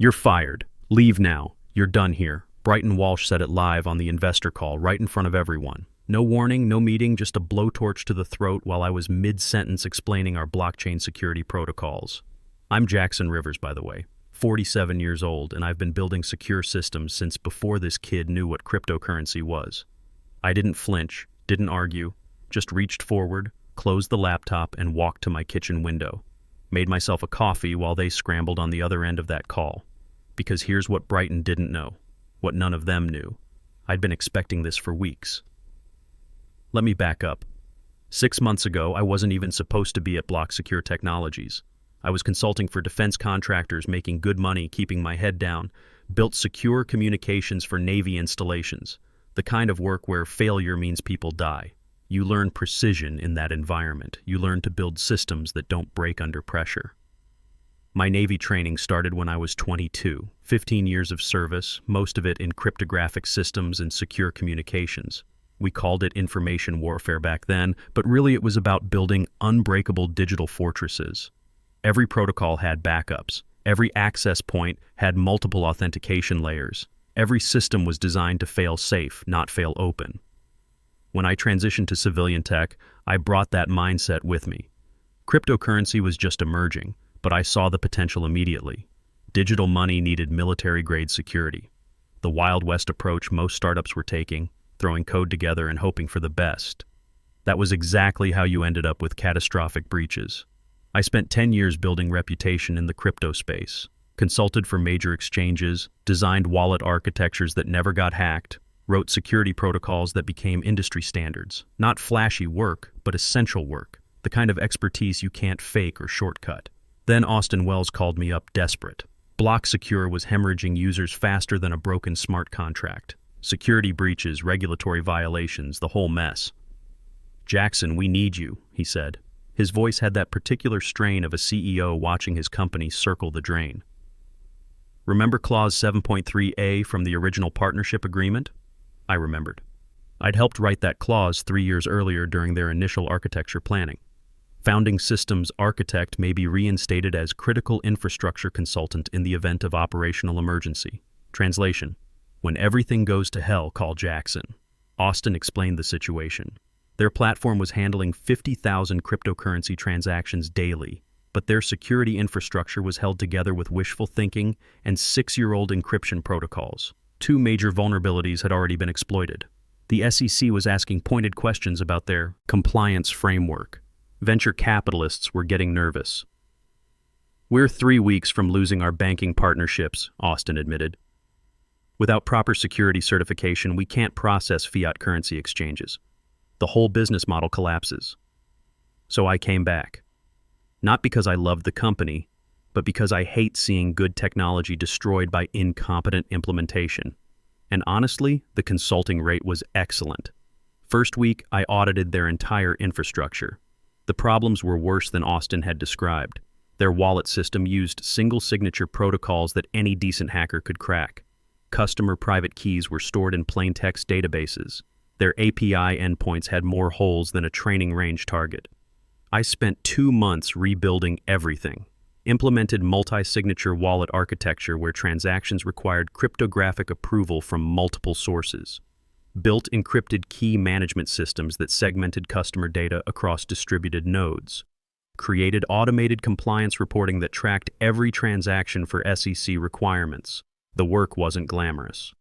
"You're fired. Leave now. You're done here." Brighton Walsh said it live on the investor call, right in front of everyone. No warning, no meeting, just a blowtorch to the throat while I was mid-sentence explaining our blockchain security protocols. I'm Jackson Rivers, by the way, 47 years old, and I've been building secure systems since before this kid knew what cryptocurrency was. I didn't flinch, didn't argue, just reached forward, closed the laptop, and walked to my kitchen window. Made myself a coffee while they scrambled on the other end of that call. Because here's what Brighton didn't know, what none of them knew. I'd been expecting this for weeks. Let me back up. 6 months ago, I wasn't even supposed to be at Block Secure Technologies. I was consulting for defense contractors, making good money, keeping my head down, built secure communications for Navy installations, the kind of work where failure means people die. You learn precision in that environment. You learn to build systems that don't break under pressure. My Navy training started when I was 22, 15 years of service, most of it in cryptographic systems and secure communications. We called it information warfare back then, but really it was about building unbreakable digital fortresses. Every protocol had backups. Every access point had multiple authentication layers. Every system was designed to fail safe, not fail open. When I transitioned to civilian tech, I brought that mindset with me. Cryptocurrency was just emerging, but I saw the potential immediately. Digital money needed military-grade security. The Wild West approach most startups were taking, throwing code together and hoping for the best. That was exactly how you ended up with catastrophic breaches. I spent 10 years building reputation in the crypto space, consulted for major exchanges, designed wallet architectures that never got hacked, wrote security protocols that became industry standards. Not flashy work, but essential work, the kind of expertise you can't fake or shortcut. Then Austin Wells called me up desperate. Block Secure was hemorrhaging users faster than a broken smart contract. Security breaches, regulatory violations, the whole mess. "Jackson, we need you," he said. His voice had that particular strain of a CEO watching his company circle the drain. "Remember Clause 7.3a from the original partnership agreement?" I remembered. I'd helped write that clause 3 years earlier during their initial architecture planning. Founding systems architect may be reinstated as critical infrastructure consultant in the event of operational emergency. Translation: when everything goes to hell, call Jackson. Austin explained the situation. Their platform was handling 50,000 cryptocurrency transactions daily, but their security infrastructure was held together with wishful thinking and 6-year-old encryption protocols. 2 major vulnerabilities had already been exploited. The SEC was asking pointed questions about their compliance framework. Venture capitalists were getting nervous. "We're 3 weeks from losing our banking partnerships," Austin admitted. "Without proper security certification, we can't process fiat currency exchanges. The whole business model collapses." So I came back. Not because I loved the company, but because I hate seeing good technology destroyed by incompetent implementation. And honestly, the consulting rate was excellent. First week, I audited their entire infrastructure. The problems were worse than Austin had described. Their wallet system used single-signature protocols that any decent hacker could crack. Customer private keys were stored in plain-text databases. Their API endpoints had more holes than a training range target. I spent 2 months rebuilding everything. Implemented multi-signature wallet architecture where transactions required cryptographic approval from multiple sources. Built encrypted key management systems that segmented customer data across distributed nodes. Created automated compliance reporting that tracked every transaction for SEC requirements. The work wasn't glamorous.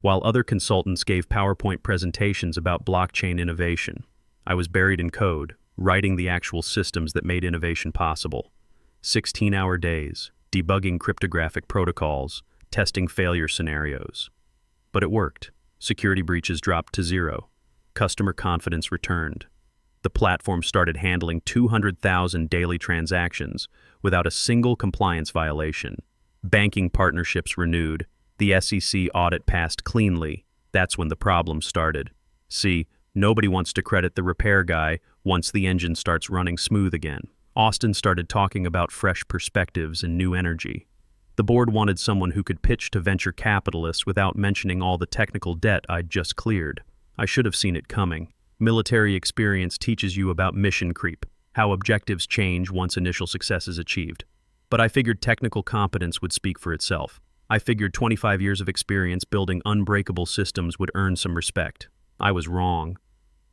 While other consultants gave PowerPoint presentations about blockchain innovation, I was buried in code, writing the actual systems that made innovation possible. 16-hour days, debugging cryptographic protocols, testing failure scenarios. But it worked. Security breaches dropped to 0. Customer confidence returned. The platform started handling 200,000 daily transactions without a single compliance violation. Banking partnerships renewed. The SEC audit passed cleanly. That's when the problem started. See, nobody wants to credit the repair guy once the engine starts running smooth again. Austin started talking about fresh perspectives and new energy. The board wanted someone who could pitch to venture capitalists without mentioning all the technical debt I'd just cleared. I should have seen it coming. Military experience teaches you about mission creep, how objectives change once initial success is achieved. But I figured technical competence would speak for itself. I figured 25 years of experience building unbreakable systems would earn some respect. I was wrong.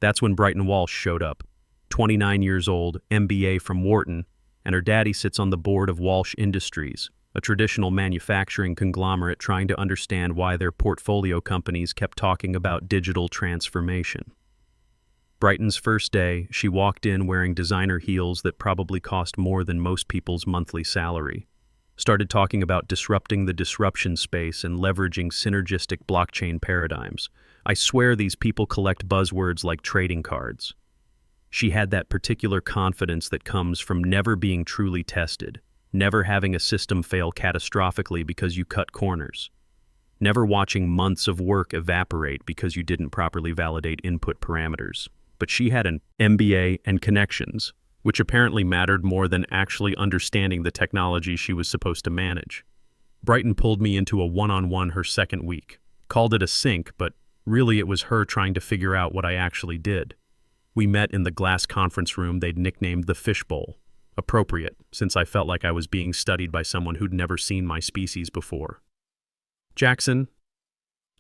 That's when Brighton Walsh showed up. 29 years old, MBA from Wharton, and her daddy sits on the board of Walsh Industries, a traditional manufacturing conglomerate trying to understand why their portfolio companies kept talking about digital transformation. Brighton's first day, she walked in wearing designer heels that probably cost more than most people's monthly salary. Started talking about disrupting the disruption space and leveraging synergistic blockchain paradigms. I swear these people collect buzzwords like trading cards. She had that particular confidence that comes from never being truly tested, never having a system fail catastrophically because you cut corners, never watching months of work evaporate because you didn't properly validate input parameters. But she had an MBA and connections, which apparently mattered more than actually understanding the technology she was supposed to manage. Brighton pulled me into a one-on-one her second week, called it a sync, but really it was her trying to figure out what I actually did. We met in the glass conference room they'd nicknamed the Fishbowl. Appropriate, since I felt like I was being studied by someone who'd never seen my species before. "Jackson,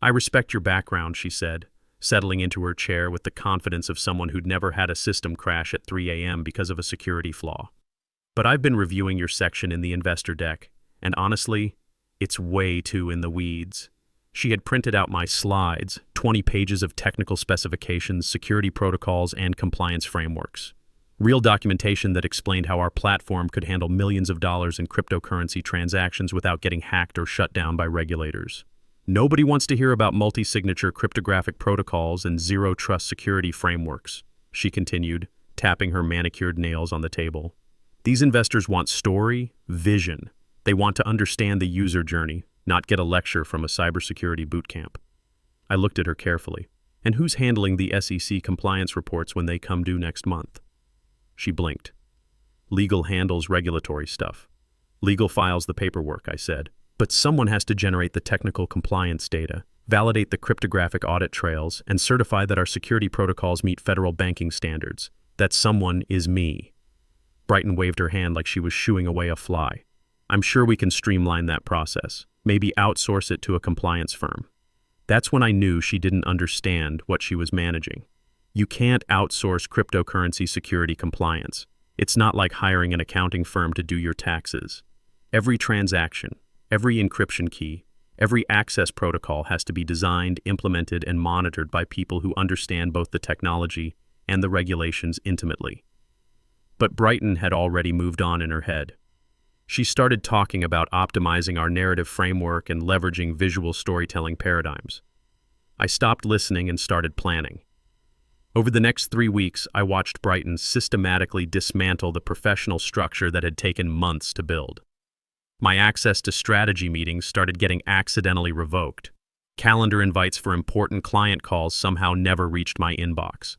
I respect your background," she said, settling into her chair with the confidence of someone who'd never had a system crash at 3 a.m. because of a security flaw. "But I've been reviewing your section in the investor deck, and honestly, it's way too in the weeds." She had printed out my slides, 20 pages of technical specifications, security protocols, and compliance frameworks. Real documentation that explained how our platform could handle millions of dollars in cryptocurrency transactions without getting hacked or shut down by regulators. "Nobody wants to hear about multi-signature cryptographic protocols and zero-trust security frameworks," she continued, tapping her manicured nails on the table. "These investors want story, vision. They want to understand the user journey, not get a lecture from a cybersecurity bootcamp." I looked at her carefully. "And who's handling the SEC compliance reports when they come due next month?" She blinked. "Legal handles regulatory stuff. Legal files the paperwork," I said. "But someone has to generate the technical compliance data, validate the cryptographic audit trails, and certify that our security protocols meet federal banking standards. That someone is me." Brighton waved her hand like she was shooing away a fly. "I'm sure we can streamline that process. Maybe outsource it to a compliance firm." That's when I knew she didn't understand what she was managing. You can't outsource cryptocurrency security compliance. It's not like hiring an accounting firm to do your taxes. Every transaction, every encryption key, every access protocol has to be designed, implemented, and monitored by people who understand both the technology and the regulations intimately. But Brighton had already moved on in her head. She started talking about optimizing our narrative framework and leveraging visual storytelling paradigms. I stopped listening and started planning. Over the next 3 weeks, I watched Brighton systematically dismantle the professional structure that had taken months to build. My access to strategy meetings started getting accidentally revoked. Calendar invites for important client calls somehow never reached my inbox.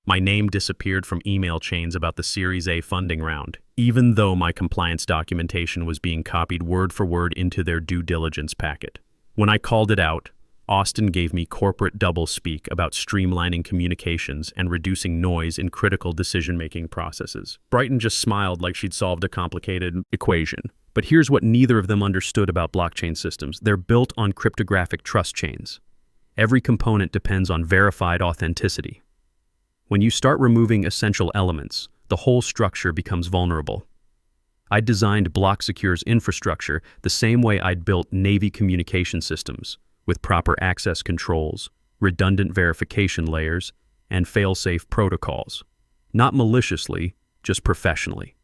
My name disappeared from email chains about the Series A funding round, even though my compliance documentation was being copied word for word into their due diligence packet. When I called it out, Austin gave me corporate doublespeak about streamlining communications and reducing noise in critical decision-making processes. Brighton just smiled like she'd solved a complicated equation. But here's what neither of them understood about blockchain systems. They're built on cryptographic trust chains. Every component depends on verified authenticity. When you start removing essential elements, the whole structure becomes vulnerable. I designed BlockSecure's infrastructure the same way I'd built Navy communication systems, with proper access controls, redundant verification layers, and fail-safe protocols. Not maliciously, just professionally.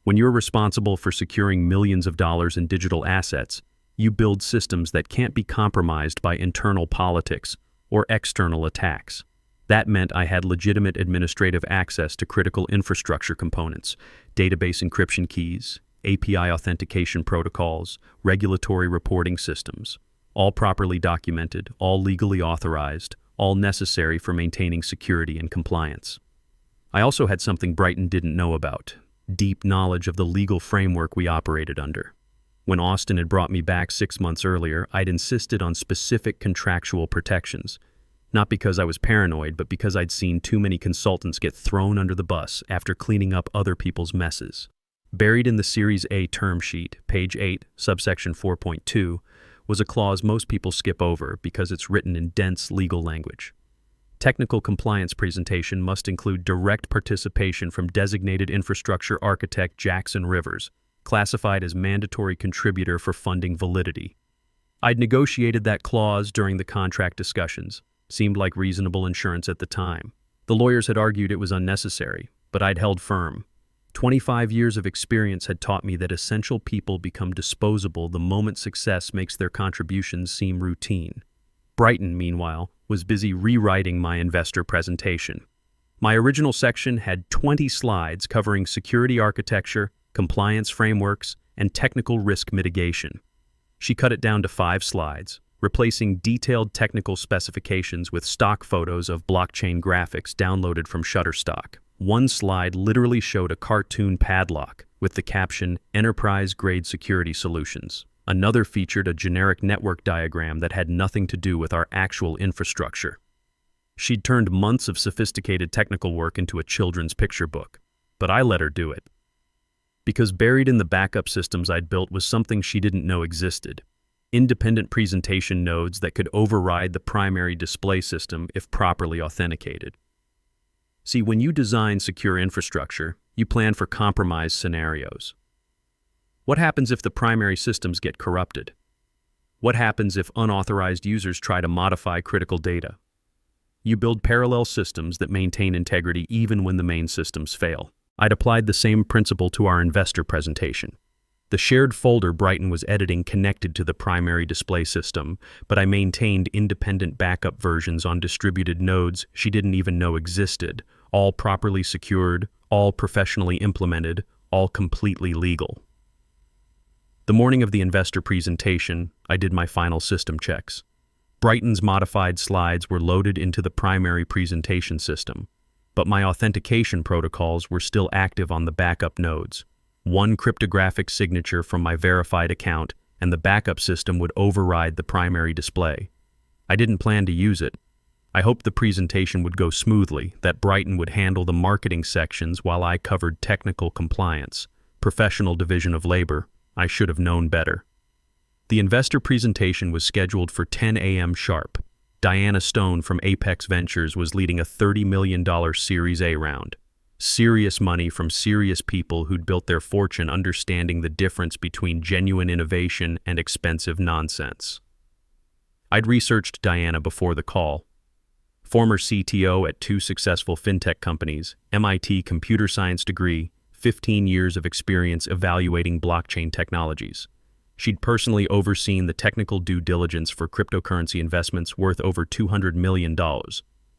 When you're responsible for securing millions of dollars in digital assets, you build systems that can't be compromised by internal politics or external attacks. That meant I had legitimate administrative access to critical infrastructure components, database encryption keys, API authentication protocols, regulatory reporting systems, all properly documented, all legally authorized, all necessary for maintaining security and compliance. I also had something Brighton didn't know about: deep knowledge of the legal framework we operated under. When Austin had brought me back 6 months earlier, I'd insisted on specific contractual protections. Not because I was paranoid, but because I'd seen too many consultants get thrown under the bus after cleaning up other people's messes. Buried in the Series A term sheet, page 8, subsection 4.2, was a clause most people skip over because it's written in dense legal language. Technical compliance presentation must include direct participation from designated infrastructure architect Jackson Rivers, classified as mandatory contributor for funding validity. I'd negotiated that clause during the contract discussions. Seemed like reasonable insurance at the time. The lawyers had argued it was unnecessary, but I'd held firm. 25 years of experience had taught me that essential people become disposable the moment success makes their contributions seem routine. Brighton, meanwhile, was busy rewriting my investor presentation. My original section had 20 slides covering security architecture, compliance frameworks, and technical risk mitigation. She cut it down to 5 slides, replacing detailed technical specifications with stock photos of blockchain graphics downloaded from Shutterstock. One slide literally showed a cartoon padlock with the caption "Enterprise-Grade Security Solutions." Another featured a generic network diagram that had nothing to do with our actual infrastructure. She'd turned months of sophisticated technical work into a children's picture book, but I let her do it. Because buried in the backup systems I'd built was something she didn't know existed. Independent presentation nodes that could override the primary display system if properly authenticated. See, when you design secure infrastructure, you plan for compromise scenarios. What happens if the primary systems get corrupted? What happens if unauthorized users try to modify critical data? You build parallel systems that maintain integrity even when the main systems fail. I'd applied the same principle to our investor presentation. The shared folder Brighton was editing connected to the primary display system, but I maintained independent backup versions on distributed nodes she didn't even know existed, all properly secured, all professionally implemented, all completely legal. The morning of the investor presentation, I did my final system checks. Brighton's modified slides were loaded into the primary presentation system, but my authentication protocols were still active on the backup nodes. One cryptographic signature from my verified account, and the backup system would override the primary display. I didn't plan to use it. I hoped the presentation would go smoothly, that Brighton would handle the marketing sections while I covered technical compliance, professional division of labor. I should have known better. The investor presentation was scheduled for 10 a.m. sharp. Diana Stone from Apex Ventures was leading a $30 million Series A round. Serious money from serious people who'd built their fortune understanding the difference between genuine innovation and expensive nonsense. I'd researched Diana before the call. Former CTO at 2 successful fintech companies, MIT computer science degree, 15 years of experience evaluating blockchain technologies. She'd personally overseen the technical due diligence for cryptocurrency investments worth over $200 million.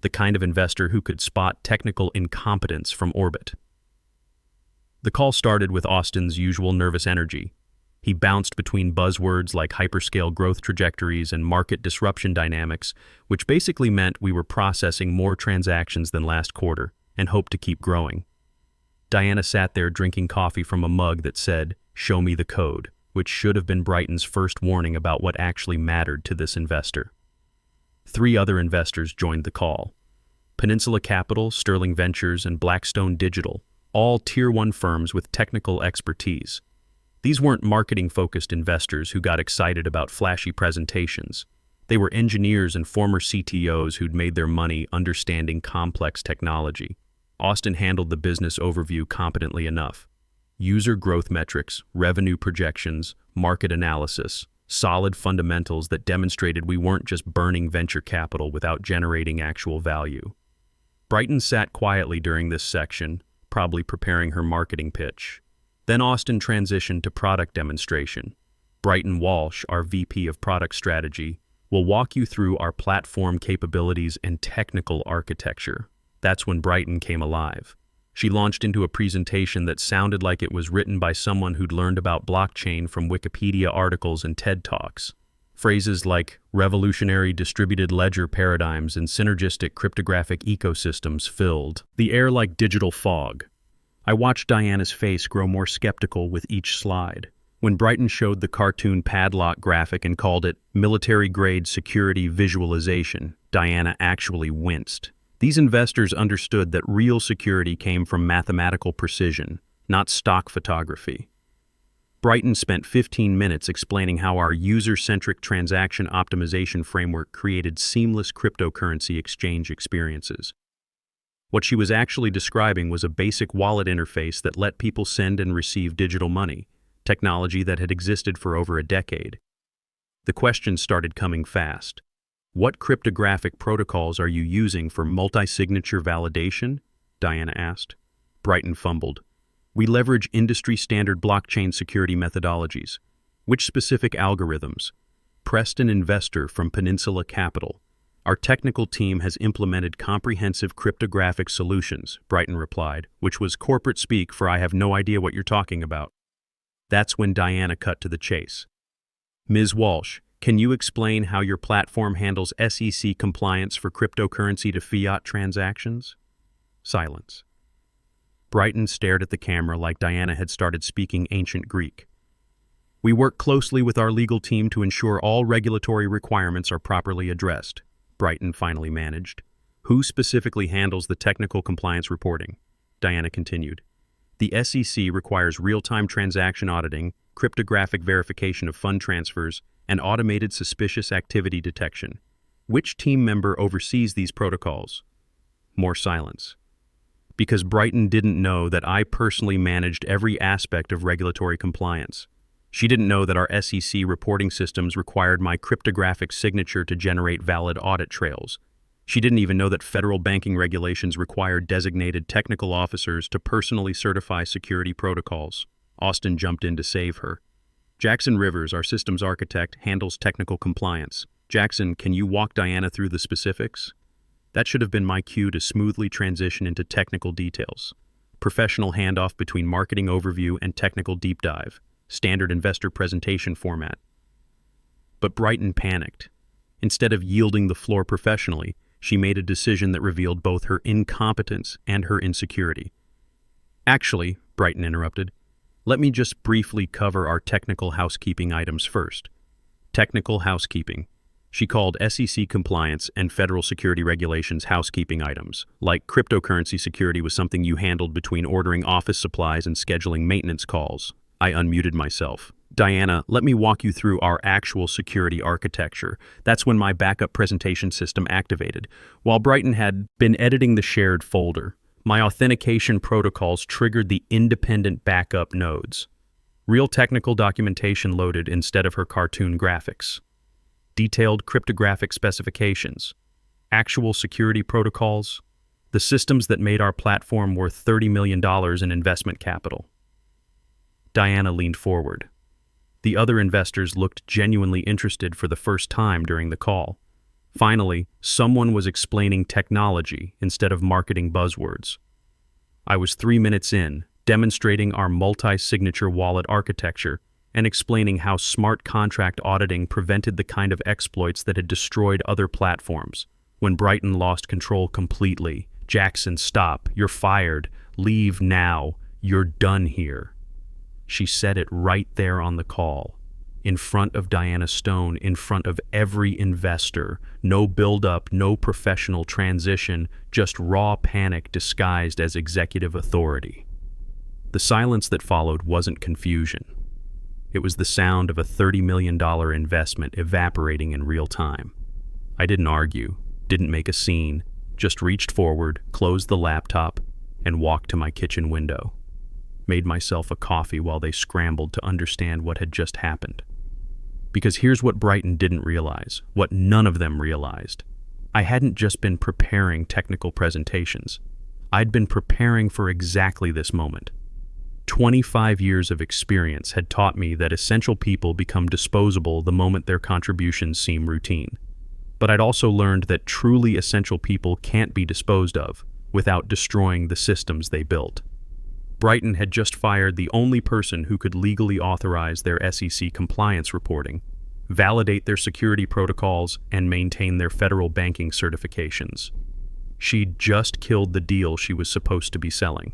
The kind of investor who could spot technical incompetence from orbit. The call started with Austin's usual nervous energy. He bounced between buzzwords like hyperscale growth trajectories and market disruption dynamics, which basically meant we were processing more transactions than last quarter and hoped to keep growing. Diana sat there drinking coffee from a mug that said, "Show me the code," which should have been Brighton's first warning about what actually mattered to this investor. 3 other investors joined the call. Peninsula Capital, Sterling Ventures, and Blackstone Digital, all Tier 1 firms with technical expertise. These weren't marketing-focused investors who got excited about flashy presentations. They were engineers and former CTOs who'd made their money understanding complex technology. Austin handled the business overview competently enough. User growth metrics, revenue projections, market analysis, solid fundamentals that demonstrated we weren't just burning venture capital without generating actual value. Brighton sat quietly during this section, probably preparing her marketing pitch. Then Austin transitioned to product demonstration. Brighton Walsh, our VP of Product Strategy, will walk you through our platform capabilities and technical architecture. That's when Brighton came alive. She launched into a presentation that sounded like it was written by someone who'd learned about blockchain from Wikipedia articles and TED Talks. Phrases like revolutionary distributed ledger paradigms and synergistic cryptographic ecosystems filled the air like digital fog. I watched Diana's face grow more skeptical with each slide. When Brighton showed the cartoon padlock graphic and called it military-grade security visualization, Diana actually winced. These investors understood that real security came from mathematical precision, not stock photography. Brighton spent 15 minutes explaining how our user-centric transaction optimization framework created seamless cryptocurrency exchange experiences. What she was actually describing was a basic wallet interface that let people send and receive digital money, technology that had existed for over a decade. The questions started coming fast. What cryptographic protocols are you using for multi-signature validation? Diana asked. Brighton fumbled. We leverage industry-standard blockchain security methodologies. Which specific algorithms? Preston Investor from Peninsula Capital. Our technical team has implemented comprehensive cryptographic solutions, Brighton replied, which was corporate speak for I have no idea what you're talking about. That's when Diana cut to the chase. Ms. Walsh, can you explain how your platform handles SEC compliance for cryptocurrency to fiat transactions? Silence. Brighton stared at the camera like Diana had started speaking ancient Greek. We work closely with our legal team to ensure all regulatory requirements are properly addressed, Brighton finally managed. Who specifically handles the technical compliance reporting? Diana continued. The SEC requires real-time transaction auditing, cryptographic verification of fund transfers, and automated suspicious activity detection. Which team member oversees these protocols? More silence. Because Brighton didn't know that I personally managed every aspect of regulatory compliance. She didn't know that our SEC reporting systems required my cryptographic signature to generate valid audit trails. She didn't even know that federal banking regulations required designated technical officers to personally certify security protocols. Austin jumped in to save her. Jackson Rivers, our systems architect, handles technical compliance. Jackson, can you walk Diana through the specifics? That should have been my cue to smoothly transition into technical details. Professional handoff between marketing overview and technical deep dive. Standard investor presentation format. But Brighton panicked. Instead of yielding the floor professionally, she made a decision that revealed both her incompetence and her insecurity. Actually, Brighton interrupted, let me just briefly cover our technical housekeeping items first. Technical housekeeping. She called SEC compliance and federal security regulations housekeeping items, like cryptocurrency security was something you handled between ordering office supplies and scheduling maintenance calls. I unmuted myself. Diana, let me walk you through our actual security architecture. That's when my backup presentation system activated. While Brighton had been editing the shared folder, my authentication protocols triggered the independent backup nodes. Real technical documentation loaded instead of her cartoon graphics. Detailed cryptographic specifications, actual security protocols, the systems that made our platform worth $30 million in investment capital. Diana leaned forward. The other investors looked genuinely interested for the first time during the call. Finally, someone was explaining technology instead of marketing buzzwords. I was 3 minutes in, demonstrating our multi-signature wallet architecture and explaining how smart contract auditing prevented the kind of exploits that had destroyed other platforms. When Brighton lost control completely, Jackson, stop, you're fired, leave now, you're done here. She said it right there on the call, in front of Diana Stone, in front of every investor. No build-up, no professional transition, just raw panic disguised as executive authority. The silence that followed wasn't confusion. It was the sound of a $30 million investment evaporating in real time. I didn't argue, didn't make a scene, just reached forward, closed the laptop, and walked to my kitchen window. Made myself a coffee while they scrambled to understand what had just happened. Because here's what Brighton didn't realize, what none of them realized. I hadn't just been preparing technical presentations. I'd been preparing for exactly this moment. 25 years of experience had taught me that essential people become disposable the moment their contributions seem routine. But I'd also learned that truly essential people can't be disposed of without destroying the systems they built. Brighton had just fired the only person who could legally authorize their SEC compliance reporting, validate their security protocols, and maintain their federal banking certifications. She'd just killed the deal she was supposed to be selling.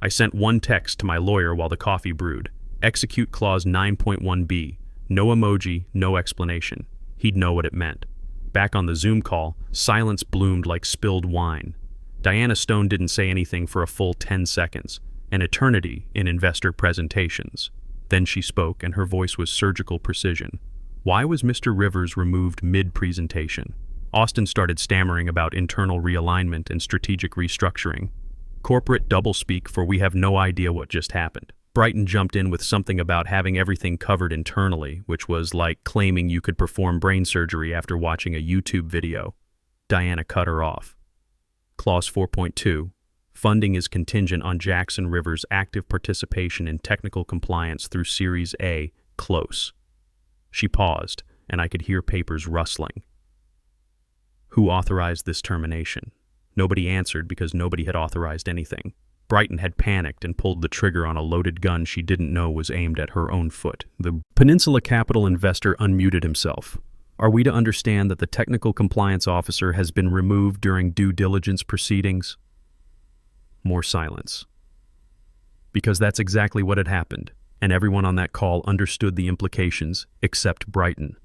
I sent one text to my lawyer while the coffee brewed. Execute clause 9.1b. No emoji, no explanation. He'd know what it meant. Back on the Zoom call, silence bloomed like spilled wine. Diana Stone didn't say anything for a full 10 seconds, an eternity in investor presentations. Then she spoke, and her voice was surgical precision. Why was Mr. Rivers removed mid-presentation? Austin started stammering about internal realignment and strategic restructuring. Corporate doublespeak, for we have no idea what just happened. Brighton jumped in with something about having everything covered internally, which was like claiming you could perform brain surgery after watching a YouTube video. Diana cut her off. Clause 4.2. Funding is contingent on Jackson Rivers' active participation in technical compliance through Series A, close. She paused, and I could hear papers rustling. Who authorized this termination? Nobody answered because nobody had authorized anything. Brighton had panicked and pulled the trigger on a loaded gun she didn't know was aimed at her own foot. The Peninsula Capital investor unmuted himself. Are we to understand that the technical compliance officer has been removed during due diligence proceedings? More silence. Because that's exactly what had happened, and everyone on that call understood the implications, except Brighton.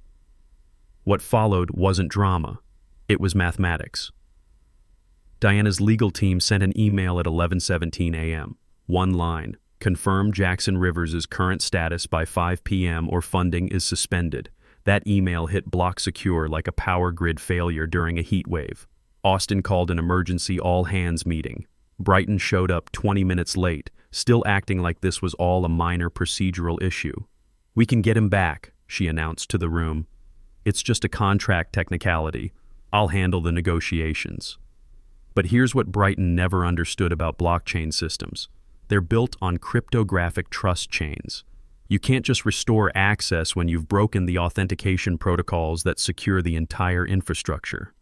What followed wasn't drama. It was mathematics. Diana's legal team sent an email at 11:17 a.m. One line: confirm Jackson Rivers' current status by 5 p.m. or funding is suspended. That email hit block secure like a power grid failure during a heat wave. Austin called an emergency all-hands meeting. Brighton showed up 20 minutes late, still acting like this was all a minor procedural issue. We can get him back, she announced to the room. It's just a contract technicality. I'll handle the negotiations. But here's what Brighton never understood about blockchain systems. They're built on cryptographic trust chains. You can't just restore access when you've broken the authentication protocols that secure the entire infrastructure.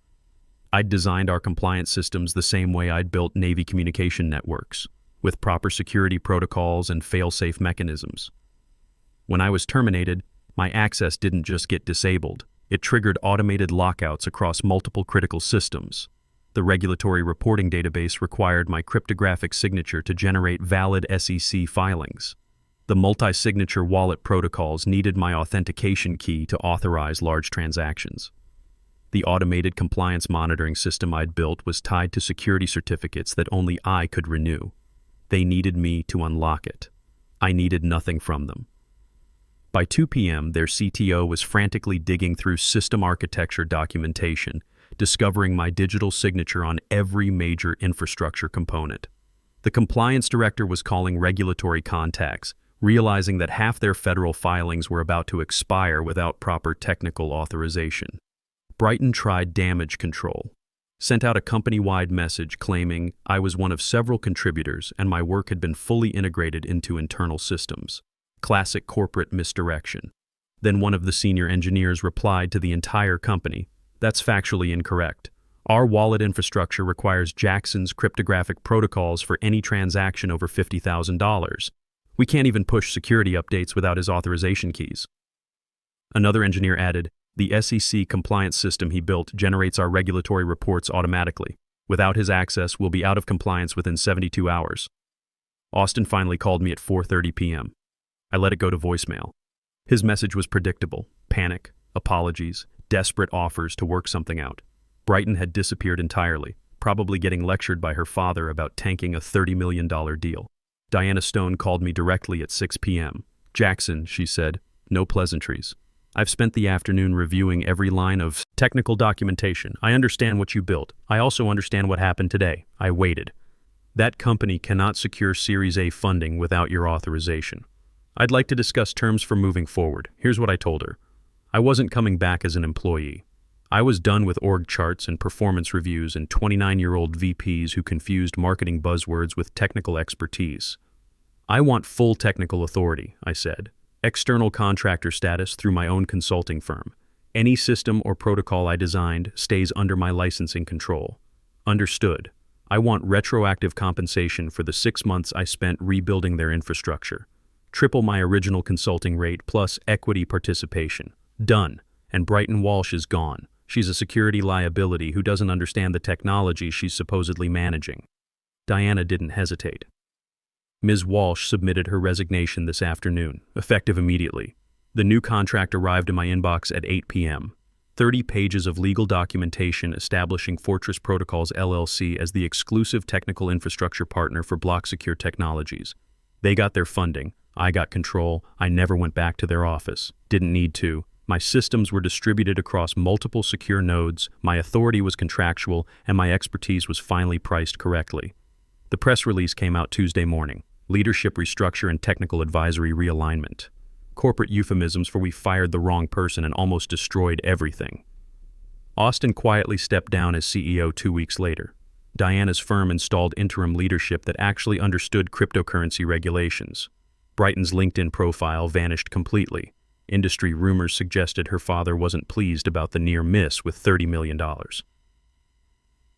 I'd designed our compliance systems the same way I'd built Navy communication networks, with proper security protocols and fail-safe mechanisms. When I was terminated, my access didn't just get disabled. It triggered automated lockouts across multiple critical systems. The regulatory reporting database required my cryptographic signature to generate valid SEC filings. The multi-signature wallet protocols needed my authentication key to authorize large transactions. The automated compliance monitoring system I'd built was tied to security certificates that only I could renew. They needed me to unlock it. I needed nothing from them. By 2 p.m., their CTO was frantically digging through system architecture documentation, discovering my digital signature on every major infrastructure component. The compliance director was calling regulatory contacts, realizing that half their federal filings were about to expire without proper technical authorization. Brighton tried damage control, sent out a company-wide message claiming I was one of several contributors and my work had been fully integrated into internal systems. Classic corporate misdirection. Then one of the senior engineers replied to the entire company, "That's factually incorrect. Our wallet infrastructure requires Jackson's cryptographic protocols for any transaction over $50,000. We can't even push security updates without his authorization keys." Another engineer added, "The SEC compliance system he built generates our regulatory reports automatically. Without his access, we'll be out of compliance within 72 hours. Austin finally called me at 4:30 p.m. I let it go to voicemail. His message was predictable: panic, apologies, desperate offers to work something out. Brighton had disappeared entirely, probably getting lectured by her father about tanking a $30 million deal. Diana Stone called me directly at 6 p.m. "Jackson," she said, "no pleasantries. I've spent the afternoon reviewing every line of technical documentation. I understand what you built. I also understand what happened today. I waited. That company cannot secure Series A funding without your authorization. I'd like to discuss terms for moving forward." Here's what I told her. I wasn't coming back as an employee. I was done with org charts and performance reviews and 29-year-old VPs who confused marketing buzzwords with technical expertise. I want full technical authority, I said. External contractor status through my own consulting firm. Any system or protocol I designed stays under my licensing control. Understood. I want retroactive compensation for the 6 months I spent rebuilding their infrastructure. Triple my original consulting rate plus equity participation. Done. And Brighton Walsh is gone. She's a security liability who doesn't understand the technology she's supposedly managing. Diana didn't hesitate. Ms. Walsh submitted her resignation this afternoon, effective immediately. The new contract arrived in my inbox at 8 p.m. 30 pages of legal documentation establishing Fortress Protocols LLC as the exclusive technical infrastructure partner for BlockSecure Technologies. They got their funding. I got control. I never went back to their office. Didn't need to. My systems were distributed across multiple secure nodes, my authority was contractual, and my expertise was finally priced correctly. The press release came out Tuesday morning. Leadership restructure and technical advisory realignment. Corporate euphemisms for we fired the wrong person and almost destroyed everything. Austin quietly stepped down as CEO 2 weeks later. Diana's firm installed interim leadership that actually understood cryptocurrency regulations. Brighton's LinkedIn profile vanished completely. Industry rumors suggested her father wasn't pleased about the near miss with $30 million.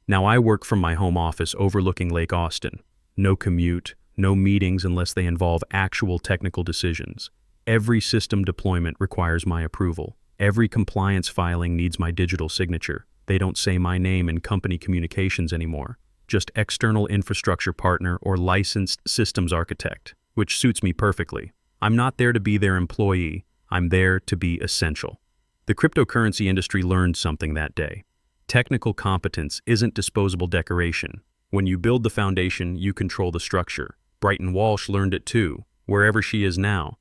Now I work from my home office overlooking Lake Austin. No commute, no meetings unless they involve actual technical decisions. Every system deployment requires my approval. Every compliance filing needs my digital signature. They don't say my name in company communications anymore. Just external infrastructure partner or licensed systems architect, which suits me perfectly. I'm not there to be their employee. I'm there to be essential. The cryptocurrency industry learned something that day. Technical competence isn't disposable decoration. When you build the foundation, you control the structure. Brighton Walsh learned it too, wherever she is now.